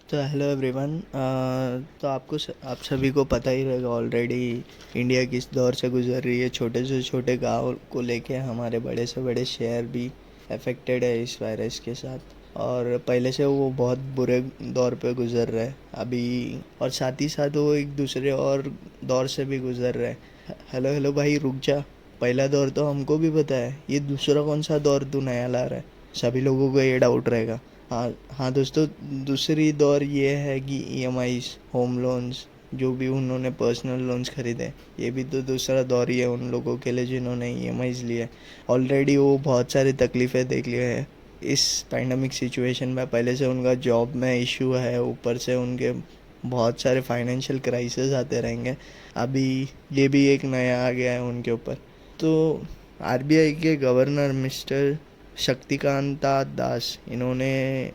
तो hello everyone. तो आप सभी को पता ही रहेगा ऑलरेडी इंडिया किस दौर से गुजर रही है। छोटे से छोटे गांव को लेके हमारे बड़े से बड़े शहर भी अफेक्टेड है इस वायरस के साथ। और पहले से वो बहुत बुरे दौर पे गुजर रहे हैं अभी, और साथ ही साथ वो एक दूसरे और दौर से भी गुजर रहे हैं। हेलो हेलो भाई रुक जा। पहला दौर तो हमको भी पता है, ये दूसरा कौन सा दौर तू नया ला रहा है? सभी लोगों को ये डाउट रहेगा। हाँ हाँ दोस्तों, दूसरी दौर ये है कि ईएमआईज, होम लोन्स, जो भी उन्होंने पर्सनल लोन्स खरीदे, ये भी तो दूसरा दौर ही है उन लोगों के लिए जिन्होंने ईएमआईज लिए। ऑलरेडी वो बहुत सारी तकलीफ़ें देख लिए हैं इस पैंडमिक सिचुएशन में। पहले से उनका जॉब में इशू है, ऊपर से उनके बहुत सारे फाइनेंशियल क्राइसिस आते रहेंगे। अभी ये भी एक नया आ गया है उनके ऊपर। तो आरबीआई के गवर्नर मिस्टर शक्तिकांता दास, इन्होंने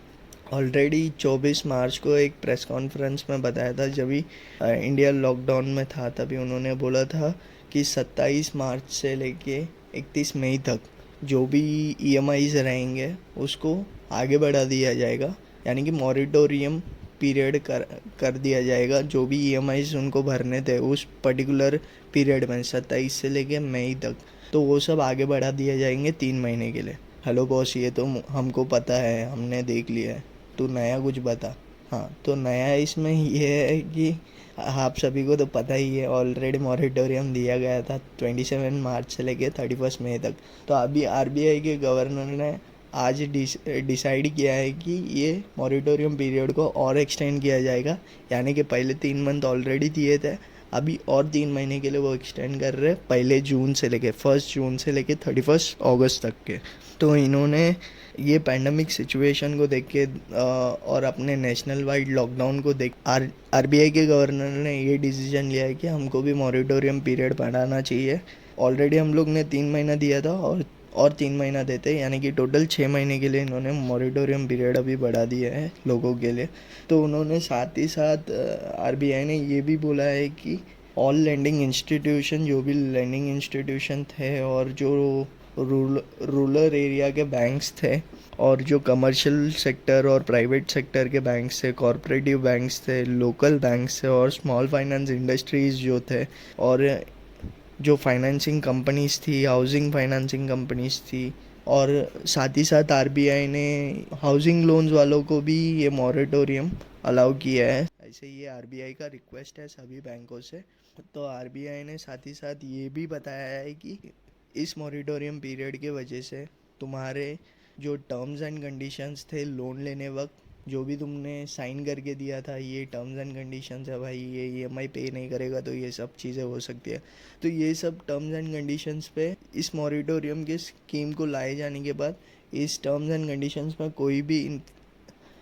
ऑलरेडी 24 मार्च को एक प्रेस कॉन्फ्रेंस में बताया था, जब भी इंडिया लॉकडाउन में था तभी उन्होंने बोला था कि 27 मार्च से लेके 31 मई तक जो भी ईएमआईज रहेंगे उसको आगे बढ़ा दिया जाएगा। यानी कि मॉरिटोरियम पीरियड कर दिया जाएगा। जो भी ईएमआईज उनको भरने थे उस पर्टिकुलर पीरियड में 27 से लेके मई तक, तो वो सब आगे बढ़ा दिए जाएंगे 3 महीने के लिए। हेलो बॉस, ये तो हमको पता है, हमने देख लिया है, तू नया कुछ बता। हाँ, तो नया इसमें ये है कि आप सभी को तो पता ही है, ऑलरेडी मॉरिटोरियम दिया गया था 27 मार्च से लेके 31 मई तक। तो अभी आरबीआई के गवर्नर ने आज डिसाइड किया है कि ये मॉरिटोरियम पीरियड को और एक्सटेंड किया जाएगा। यानी कि पहले 3 मंथ ऑलरेडी दिए थे, अभी और 3 महीने के लिए वो एक्सटेंड कर रहे हैं, 1 जून से लेके 1 जून से लेके 31 अगस्त तक के। तो इन्होंने ये पैंडमिक सिचुएशन को देख के और अपने नेशनल वाइड लॉकडाउन को देख आरबीआई के गवर्नर ने ये डिसीजन लिया है कि हमको भी मॉरिटोरियम पीरियड बढ़ाना चाहिए। ऑलरेडी हम लोग ने 3 महीना दिया था और 3 महीना देते, यानी कि टोटल 6 महीने के लिए इन्होंने मॉरिटोरियम पीरियड अभी बढ़ा दिया है लोगों के लिए। तो उन्होंने साथ ही साथ आरबीआई ने ये भी बोला है कि ऑल लैंडिंग इंस्टीट्यूशन, जो भी लैंडिंग इंस्टीट्यूशन थे और जो रूरल एरिया के बैंक्स थे और जो कमर्शियल सेक्टर और प्राइवेट सेक्टर के बैंक्स थे, कॉरपोरेटिव बैंक्स थे, लोकल बैंक्स थे और स्मॉल फाइनेंस इंडस्ट्रीज़ जो थे, और जो फाइनेंसिंग कंपनीज थी, हाउसिंग फाइनेंसिंग कंपनीज थी, और साथ ही साथ आरबीआई ने हाउसिंग लोन्स वालों को भी ये मॉरेटोरियम अलाउ किया है। ऐसे ये आरबीआई का रिक्वेस्ट है सभी बैंकों से। तो आरबीआई ने साथ ही साथ ये भी बताया है कि इस मॉरिटोरियम पीरियड के वजह से तुम्हारे जो टर्म्स एंड कंडीशंस थे लोन लेने वक्त, जो भी तुमने साइन करके दिया था, ये टर्म्स एंड कंडीशंस है भाई, ये ईएमआई पे नहीं करेगा तो ये सब चीज़ें हो सकती है। तो ये सब टर्म्स एंड कंडीशंस पे इस मॉरिटोरियम के स्कीम को लाए जाने के बाद इस टर्म्स एंड कंडीशंस में कोई भी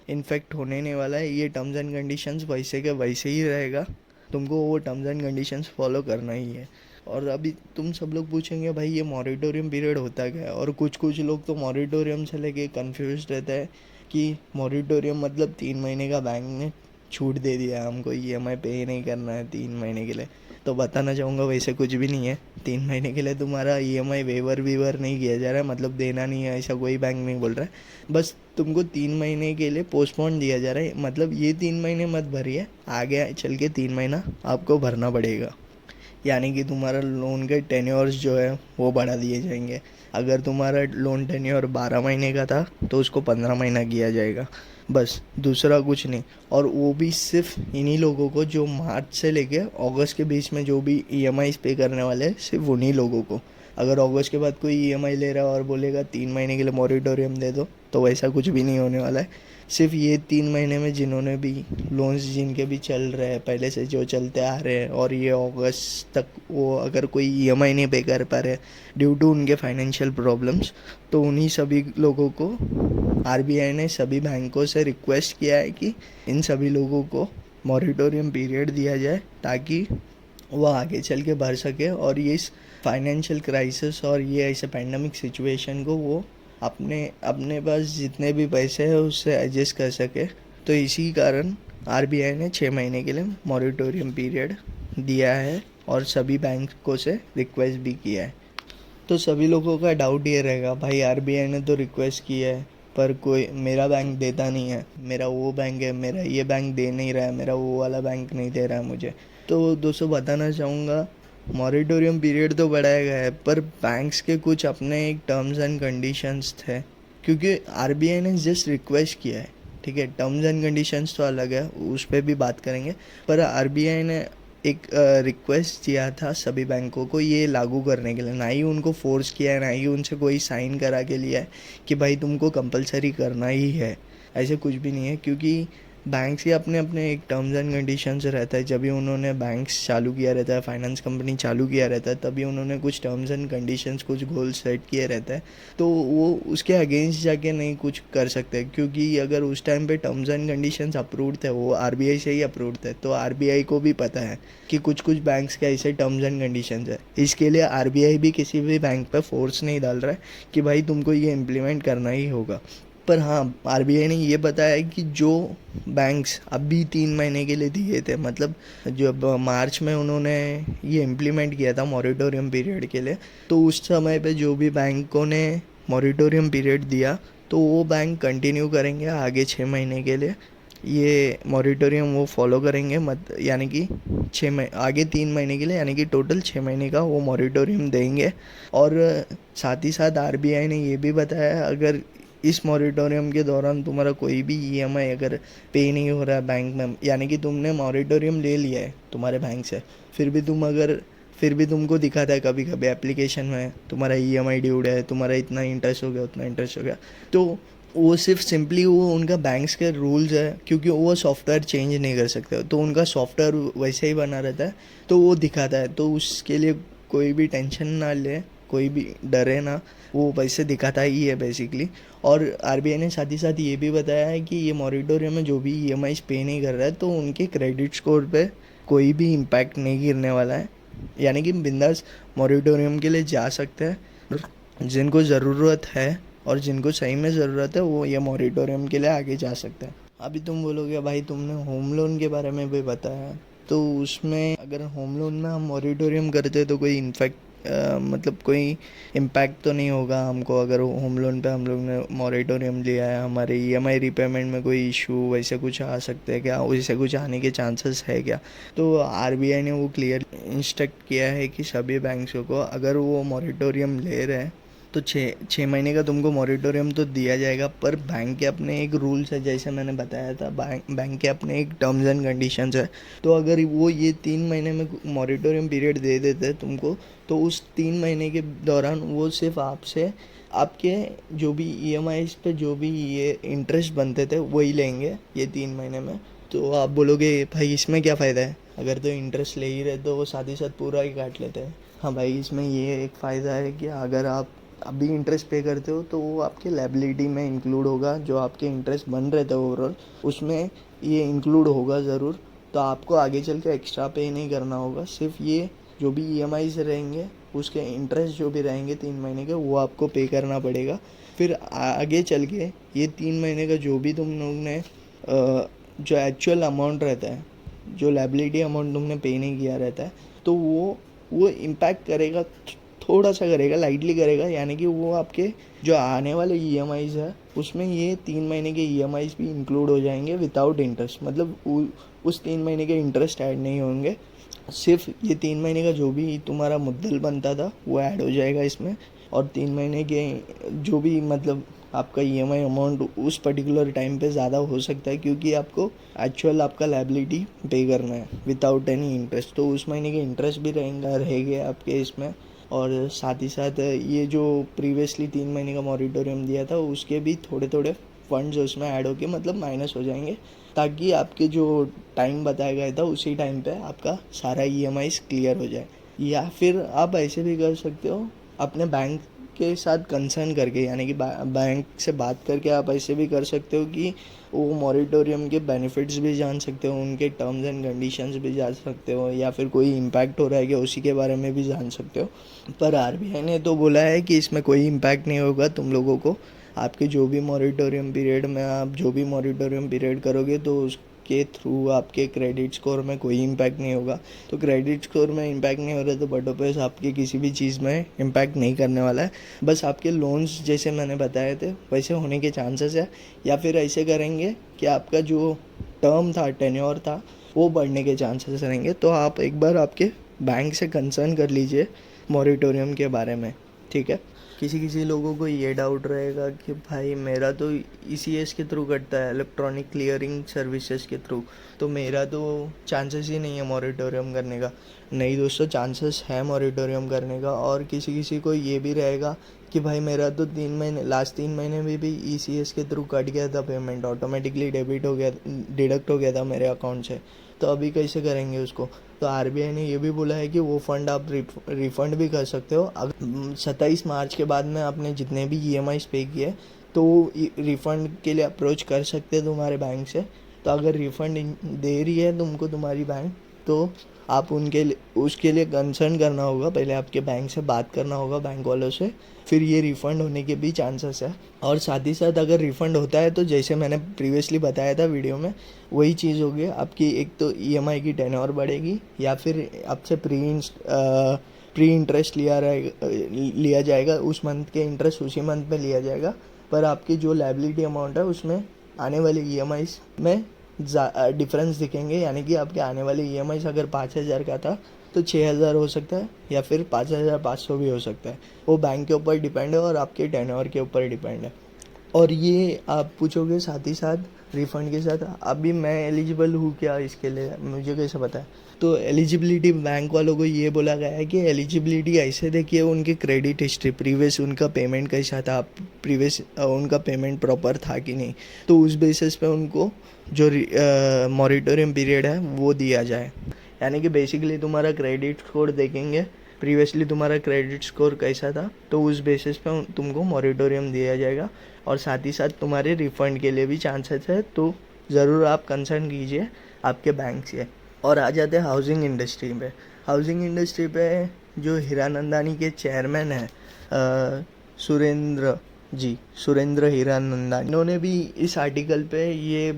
इन्फेक्ट होने नहीं वाला है। ये टर्म्स एंड कंडीशंस वैसे के वैसे ही रहेगा, तुमको वो टर्म्स एंड कंडीशंस फॉलो करना ही है। और अभी तुम सब लोग पूछेंगे भाई ये मॉरिटोरियम पीरियड होता क्या है, और कुछ कुछ लोग तो मॉरिटोरियम से लेके कंफ्यूज रहते हैं कि मॉरिटोरियम मतलब 3 महीने का बैंक ने छूट दे दिया हमको, ईएमआई पे ही नहीं करना है 3 महीने के लिए। तो बताना चाहूँगा वैसे कुछ भी नहीं है। 3 महीने के लिए तुम्हारा ईएमआई वेवर वीवर नहीं किया जा रहा है, मतलब देना नहीं है ऐसा कोई बैंक नहीं बोल रहा है। बस तुमको 3 महीने के लिए पोस्टपोन दिया जा रहा है, मतलब ये 3 महीने मत भरिए, आगे चल के 3 महीना आपको भरना पड़ेगा। यानी कि तुम्हारा लोन के टेन्योर्स जो है वो बढ़ा दिए जाएंगे। अगर तुम्हारा लोन टेन्योर 12 महीने का था तो उसको 15 महीना किया जाएगा, बस, दूसरा कुछ नहीं। और वो भी सिर्फ इन्हीं लोगों को जो मार्च से लेके अगस्त के बीच में जो भी ईएमआई पे करने वाले हैं, सिर्फ उन्हीं लोगों को। अगर अगस्त के बाद कोई ईएमआई ले रहा है और बोलेगा 3 महीने के लिए मॉरिटोरियम दे दो, तो वैसा कुछ भी नहीं होने वाला है। सिर्फ ये 3 महीने में जिन्होंने भी लोन्स जिनके भी चल रहे हैं पहले से, जो चलते आ रहे हैं, और ये अगस्त तक वो अगर कोई ईएमआई नहीं पे कर पा रहे ड्यू टू उनके फाइनेंशियल प्रॉब्लम्स, तो उन्हीं सभी लोगों को आरबीआई ने सभी बैंकों से रिक्वेस्ट किया है कि इन सभी लोगों को मॉरिटोरियम पीरियड दिया जाए ताकि वो आगे चल के भर सके और ये इस फाइनेंशियल क्राइसिस और ये ऐसे पैंडमिक सिचुएशन को वो अपने अपने पास जितने भी पैसे हैं उससे एडजस्ट कर सके। तो इसी कारण आरबीआई ने 6 महीने के लिए मॉरिटोरियम पीरियड दिया है और सभी बैंकों से रिक्वेस्ट भी किया है। तो सभी लोगों का डाउट ये रहेगा भाई आरबीआई ने तो रिक्वेस्ट किया है पर कोई मेरा बैंक देता नहीं है, मेरा वो बैंक है, मेरा ये बैंक दे नहीं रहा है, मेरा वो वाला बैंक नहीं दे रहा है मुझे। तो दोस्तों बताना चाहूँगा, मॉरिटोरियम पीरियड तो बढ़ाया गया है पर बैंक्स के कुछ अपने एक टर्म्स एंड कंडीशंस थे, क्योंकि आरबीआई ने जस्ट रिक्वेस्ट किया है। ठीक है, टर्म्स एंड कंडीशंस तो अलग है, उस पर भी बात करेंगे। पर आरबीआई ने एक रिक्वेस्ट किया था सभी बैंकों को ये लागू करने के लिए, ना ही उनको फोर्स किया है, ना ही उनसे कोई साइन करा के लिया है कि भाई तुमको कंपलसरी करना ही है। ऐसे कुछ भी नहीं है, क्योंकि बैंक्स के अपने अपने एक टर्म्स एंड कंडीशंस रहता है। जब भी उन्होंने बैंक्स चालू किया रहता है, फाइनेंस कंपनी चालू किया रहता है, तभी उन्होंने कुछ टर्म्स एंड कंडीशंस, कुछ गोल सेट किए रहता है। तो वो उसके अगेंस्ट जाके नहीं कुछ कर सकते, क्योंकि अगर उस टाइम पे टर्म्स एंड कंडीशंस अप्रूव्ड थे, वो आरबीआई से ही अप्रूव्ड थे, तो आरबीआई को भी पता है कि कुछ कुछ बैंक्स के ऐसे टर्म्स एंड कंडीशंस है। इसके लिए आरबीआई भी किसी भी बैंक पर फोर्स नहीं डाल रहा है कि भाई तुमको ये इम्प्लीमेंट करना ही होगा। पर हाँ, आरबीआई ने ये बताया है कि जो बैंक्स अभी 3 महीने के लिए दिए थे, मतलब जब मार्च में उन्होंने ये इम्प्लीमेंट किया था मॉरिटोरियम पीरियड के लिए, तो उस समय पे जो भी बैंकों ने मॉरिटोरियम पीरियड दिया, तो वो बैंक कंटिन्यू करेंगे आगे 6 महीने के लिए ये मॉरिटोरियम वो फॉलो करेंगे। मत यानी कि 6 महीने आगे 3 महीने के लिए, यानी कि टोटल 6 महीने का वो मॉरिटोरियम देंगे। और साथ ही साथ आरबीआई ने ये भी बताया, अगर इस मॉरिटोरियम के दौरान तुम्हारा कोई भी ईएमआई अगर पे नहीं हो रहा है बैंक में, यानी कि तुमने मॉरिटोरियम ले लिया है तुम्हारे बैंक से, फिर भी तुमको दिखाता है कभी कभी एप्लीकेशन में तुम्हारा ईएमआई ड्यूड है, तुम्हारा इतना इंटरेस्ट हो गया, उतना इंटरेस्ट हो गया, तो वो सिर्फ सिंपली वो उनका बैंक्स के रूल्स है, क्योंकि वो सॉफ्टवेयर चेंज नहीं कर सकते, तो उनका सॉफ्टवेयर वैसे ही बना रहता है, तो वो दिखाता है। तो उसके लिए कोई भी टेंशन ना ले, कोई भी डरे ना, वो वैसे दिखाता ही है बेसिकली। और आरबीआई ने साथ ही साथ ये भी बताया है कि ये मॉरिटोरियम में जो भी ईएमआई पे नहीं कर रहा है, तो उनके क्रेडिट स्कोर पे कोई भी इम्पैक्ट नहीं गिरने वाला है, यानी कि बिंदास मॉरिटोरियम के लिए जा सकते हैं। जिनको ज़रूरत है और जिनको सही में ज़रूरत है, वो ये मॉरिटोरियम के लिए आगे जा सकते हैं। अभी तुम बोलोगे भाई तुमने होम लोन के बारे में भी बताया, तो उसमें अगर होम लोन में हम मॉरिटोरियम करते तो कोई इन्फेक्ट मतलब कोई इम्पैक्ट तो नहीं होगा हमको, अगर होम लोन पे हम लोग ने मॉरिटोरियम लिया है, हमारे ईएमआई रिपेमेंट में कोई इशू वैसे कुछ आ सकते हैं क्या, वैसे कुछ आने के चांसेस है क्या? तो आरबीआई ने वो क्लियर इंस्ट्रक्ट किया है कि सभी बैंक्सों को अगर वो मॉरिटोरियम ले रहे हैं, तो 6 महीने का तुमको मॉरिटोरियम तो दिया जाएगा, पर बैंक के अपने एक रूल्स है, जैसे मैंने बताया था, बैंक के अपने एक टर्म्स एंड कंडीशंस है। तो अगर वो ये 3 महीने में मॉरिटोरियम पीरियड दे देते तुमको, तो उस 3 महीने के दौरान वो सिर्फ आपसे आपके जो भी ईएमआईज पे जो भी ये इंटरेस्ट बनते थे वही लेंगे ये 3 महीने में। तो आप बोलोगे भाई इसमें क्या फ़ायदा है, अगर तो इंटरेस्ट ले ही रहे तो वो साथ ही साथ पूरा ही काट लेते हैं। हाँ भाई, इसमें ये एक फ़ायदा है कि अगर आप अभी इंटरेस्ट पे करते हो तो वो आपके लायबिलिटी में इंक्लूड होगा, जो आपके इंटरेस्ट बन रहे थे ओवरऑल उसमें ये इंक्लूड होगा ज़रूर। तो आपको आगे चल के एक्स्ट्रा पे नहीं करना होगा, सिर्फ ये जो भी ईएमआई रहेंगे उसके इंटरेस्ट जो भी रहेंगे 3 महीने के, वो आपको पे करना पड़ेगा। फिर आगे चल के ये 3 महीने का जो भी तुम लोग ने जो एक्चुअल अमाउंट रहता है, जो लायबिलिटी अमाउंट तुमने पे नहीं किया रहता है, तो वो इम्पैक्ट करेगा, थोड़ा सा करेगा, लाइटली करेगा, यानी कि वो आपके जो आने वाले ईएमआईज है उसमें ये 3 महीने के ईएमआईज भी इंक्लूड हो जाएंगे विदाउट इंटरेस्ट, मतलब उस 3 महीने के इंटरेस्ट ऐड नहीं होंगे, सिर्फ ये 3 महीने का जो भी तुम्हारा मुद्दल बनता था वो ऐड हो जाएगा इसमें। और 3 महीने के जो भी मतलब आपका ईएमआई अमाउंट उस पर्टिकुलर टाइम पे ज़्यादा हो सकता है, क्योंकि आपको एक्चुअल आपका लायबिलिटी पे करना है विदाउट एनी इंटरेस्ट, तो उस महीने के इंटरेस्ट भी रहेंगे आपके इसमें। और साथ ही साथ ये जो प्रीवियसली 3 महीने का मॉरिटोरियम दिया था उसके भी थोड़े थोड़े फंड्स उसमें ऐड होके मतलब माइनस हो जाएंगे, ताकि आपके जो टाइम बताया गया था उसी टाइम पे आपका सारा ईएमआईज क्लियर हो जाए। या फिर आप ऐसे भी कर सकते हो, अपने बैंक के साथ कंसर्न करके, यानी कि बैंक से बात करके आप ऐसे भी कर सकते हो कि वो मॉरिटोरियम के बेनिफिट्स भी जान सकते हो, उनके टर्म्स एंड कंडीशंस भी जान सकते हो, या फिर कोई इम्पैक्ट हो रहा है कि उसी के बारे में भी जान सकते हो। पर आरबीआई ने तो बोला है कि इसमें कोई इम्पैक्ट नहीं होगा तुम लोगों को, आपके जो भी मॉरिटोरियम पीरियड में आप जो भी मॉरिटोरियम पीरियड करोगे तो आपके थ्रू आपके क्रेडिट स्कोर में कोई इम्पैक्ट नहीं होगा। तो क्रेडिट स्कोर में इम्पैक्ट नहीं हो रहा तो बटो पैस आपके किसी भी चीज़ में इम्पैक्ट नहीं करने वाला है। बस आपके लोन्स जैसे मैंने बताए थे वैसे होने के चांसेस है, या फिर ऐसे करेंगे कि आपका जो टर्म था, टेन्योर था, वो बढ़ने के चांसेस रहेंगे। तो आप एक बार आपके बैंक से कंसर्न कर लीजिए मॉरिटोरियम के बारे में, ठीक है। किसी किसी लोगों को ये डाउट रहेगा कि भाई मेरा तो ईसीएस के थ्रू कटता है, इलेक्ट्रॉनिक क्लियरिंग सर्विसेज के थ्रू, तो मेरा तो चांसेस ही नहीं है मॉरिटोरियम करने का। नहीं दोस्तों, चांसेस है मॉरिटोरियम करने का। और किसी किसी को ये भी रहेगा कि भाई मेरा तो 3 महीने, लास्ट 3 महीने में भी ईसीएस के थ्रू कट गया था, पेमेंट ऑटोमेटिकली डेबिट हो गया, डिडक्ट हो गया था मेरे अकाउंट से, तो अभी कैसे करेंगे उसको। तो आरबीआई ने ये भी बोला है कि वो फ़ंड आप रिफ़ंड भी कर सकते हो। अगर 27 मार्च के बाद में आपने जितने भी ईएमआईज़ पे किए तो रिफ़ंड के लिए अप्रोच कर सकते हैं तुम्हारे बैंक से। तो अगर रिफ़ंड दे रही है तुमको तुम्हारी बैंक, तो आप उसके लिए कंसर्न करना होगा, पहले आपके बैंक से बात करना होगा, बैंक वालों से, फिर ये रिफ़ंड होने के भी चांसेस है। और साथ ही साथ अगर रिफ़ंड होता है तो जैसे मैंने प्रीवियसली बताया था वीडियो में, वही चीज़ होगी आपकी, एक तो ईएमआई की टेन्योर बढ़ेगी, या फिर आपसे प्री इंटरेस्ट लिया जाएगा, उस मंथ के इंटरेस्ट उसी मंथ में लिया जाएगा, पर आपकी जो लायबिलिटी अमाउंट है उसमें आने वाले ईएमआईज़ में डिफरेंस दिखेंगे। यानी कि आपके आने वाले ईएमआईज़ अगर 5,000 का था तो 6,000 हो सकता है, या फिर 5,500 भी हो सकता है। वो बैंक के ऊपर डिपेंड है और आपके टेन्योर के ऊपर डिपेंड है। और ये आप पूछोगे साथ ही साथ रिफ़ंड के साथ अभी मैं एलिजिबल हूँ क्या इसके लिए, मुझे कैसे पता है। तो एलिजिबिलिटी बैंक वालों को ये बोला गया है कि एलिजिबिलिटी ऐसे देखिए उनकी क्रेडिट हिस्ट्री, प्रीवियस उनका पेमेंट कैसा था, प्रीवियस उनका पेमेंट प्रॉपर था कि नहीं, तो उस बेसिस पे उनको जो मॉरिटोरियम पीरियड है वो दिया जाए। यानी कि बेसिकली तुम्हारा क्रेडिट स्कोर देखेंगे, प्रीवियसली तुम्हारा क्रेडिट स्कोर कैसा था, तो उस बेसिस पे तुमको मॉरिटोरियम दिया जाएगा। और साथ ही साथ तुम्हारे रिफ़ंड के लिए भी चांसेस है, तो ज़रूर आप कंसर्न कीजिए आपके बैंक से। और आ जाते हैं हाउसिंग इंडस्ट्री पे। हाउसिंग इंडस्ट्री पे जो हीरानंदानी के चेयरमैन हैं सुरेंद्र हीरानंदानी, इन्होंने भी इस आर्टिकल पे ये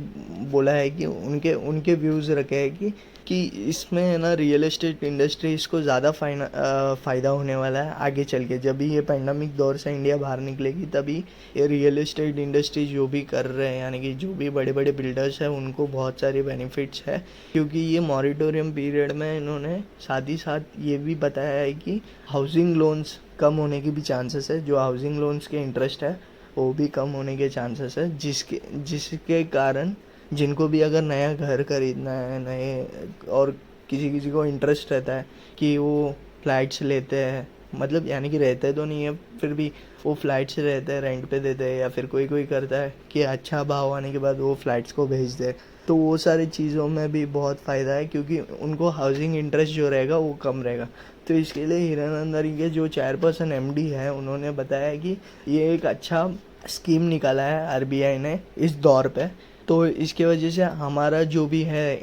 बोला है कि उनके व्यूज़ रखे हैं कि इसमें है ना रियल एस्टेट इंडस्ट्री इसको ज़्यादा फ़ायदा होने वाला है आगे चल के। जब भी ये पैंडमिक दौर से इंडिया बाहर निकलेगी तभी ये रियल एस्टेट इंडस्ट्री जो भी कर रहे हैं, यानी कि जो भी बड़े बड़े बिल्डर्स हैं, उनको बहुत सारे बेनिफिट्स है। क्योंकि ये मॉरिटोरियम पीरियड में इन्होंने साथ ही साथ ये भी बताया है कि हाउसिंग लोन्स कम होने की भी चांसेस है, जो हाउसिंग लोन्स के इंटरेस्ट है वो भी कम होने के चांसेस है, जिसके कारण जिनको भी अगर नया घर खरीदना है, और किसी किसी को इंटरेस्ट रहता है कि वो फ्लैट्स लेते हैं, मतलब यानी कि रहते तो नहीं है, फिर भी वो फ्लैट्स रहते हैं, रेंट पे देते हैं, या फिर कोई करता है कि अच्छा भाव आने के बाद वो फ्लैट्स को भेज दे, तो वो सारी चीज़ों में भी बहुत फ़ायदा है, क्योंकि उनको हाउसिंग इंटरेस्ट जो रहेगा वो कम रहेगा। तो इसके लिए हीरानंदानी के जो चेयरपर्सन एमडी है, उन्होंने बताया कि ये एक अच्छा स्कीम निकाला है आरबीआई ने इस दौर पे। तो इसके वजह से हमारा जो भी है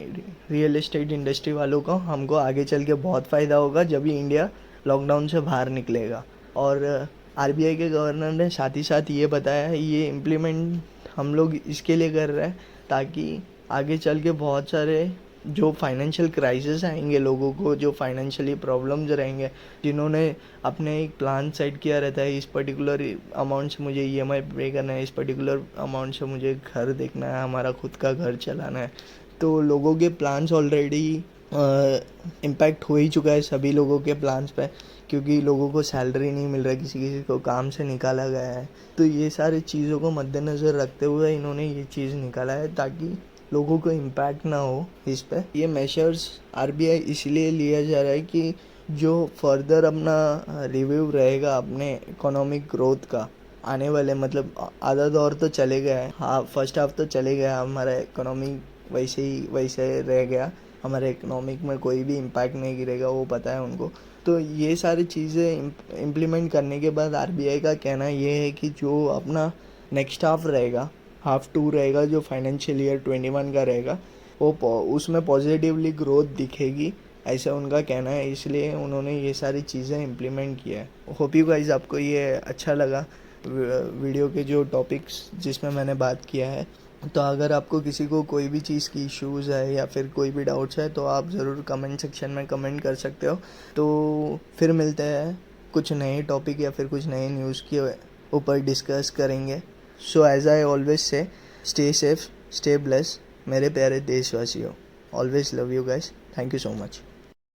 रियल एस्टेट इंडस्ट्री वालों को, हमको आगे चल के बहुत फ़ायदा होगा जब भी इंडिया लॉकडाउन से बाहर निकलेगा। और आरबीआई के गवर्नर ने साथ ही साथ ये बताया है, ये इम्प्लीमेंट हम लोग इसके लिए कर रहे हैं ताकि आगे चल के बहुत सारे जो फाइनेंशियल क्राइसिस आएंगे, लोगों को जो फाइनेंशियली प्रॉब्लम्स रहेंगे, जिन्होंने अपने एक प्लान सेट किया रहता है, इस पर्टिकुलर अमाउंट से मुझे ईएमआई पे करना है, इस पर्टिकुलर अमाउंट से मुझे घर देखना है, हमारा खुद का घर चलाना है, तो लोगों के प्लान्स ऑलरेडी इम्पैक्ट हो ही चुका है सभी लोगों के प्लान्स पे, क्योंकि लोगों को सैलरी नहीं मिल रहा है, किसी किसी को काम से निकाला गया है। तो ये सारी चीज़ों को मद्देनज़र रखते हुए इन्होंने ये चीज़ निकाला है ताकि लोगों को इम्पैक्ट ना हो इस पे। ये मेजर्स आरबीआई इसलिए लिया जा रहा है कि जो फर्दर अपना रिव्यू रहेगा अपने इकोनॉमिक ग्रोथ का आने वाले, मतलब आधा दौर तो चले गया है, हाँ फर्स्ट हाफ तो चले गया, हमारा इकोनॉमी वैसे रह गया, हमारे इकोनॉमिक में कोई भी इम्पैक्ट नहीं गिरेगा, वो पता है उनको। तो ये सारी चीज़ें इम्प्लीमेंट करने के बाद आरबीआई का कहना ये है कि जो अपना नेक्स्ट हाफ रहेगा, हाफ 2 रहेगा, जो फाइनेंशियल ईयर 21 का रहेगा, वो उसमें पॉजिटिवली ग्रोथ दिखेगी, ऐसा उनका कहना है। इसलिए उन्होंने ये सारी चीज़ें इम्प्लीमेंट किया है। होप यू गाइस आपको ये अच्छा लगा वीडियो के जो टॉपिक्स जिसमें मैंने बात किया है। तो अगर आपको किसी को कोई भी चीज़ की इश्यूज़ है या फिर कोई भी डाउट्स है तो आप ज़रूर कमेंट सेक्शन में कमेंट कर सकते हो। तो फिर मिलते हैं कुछ नए टॉपिक या फिर कुछ नए न्यूज़ के ऊपर डिस्कस करेंगे। So as I always say, stay safe, stay bless मेरे प्यारे देशवासियों। Always love you guys. Thank you so much.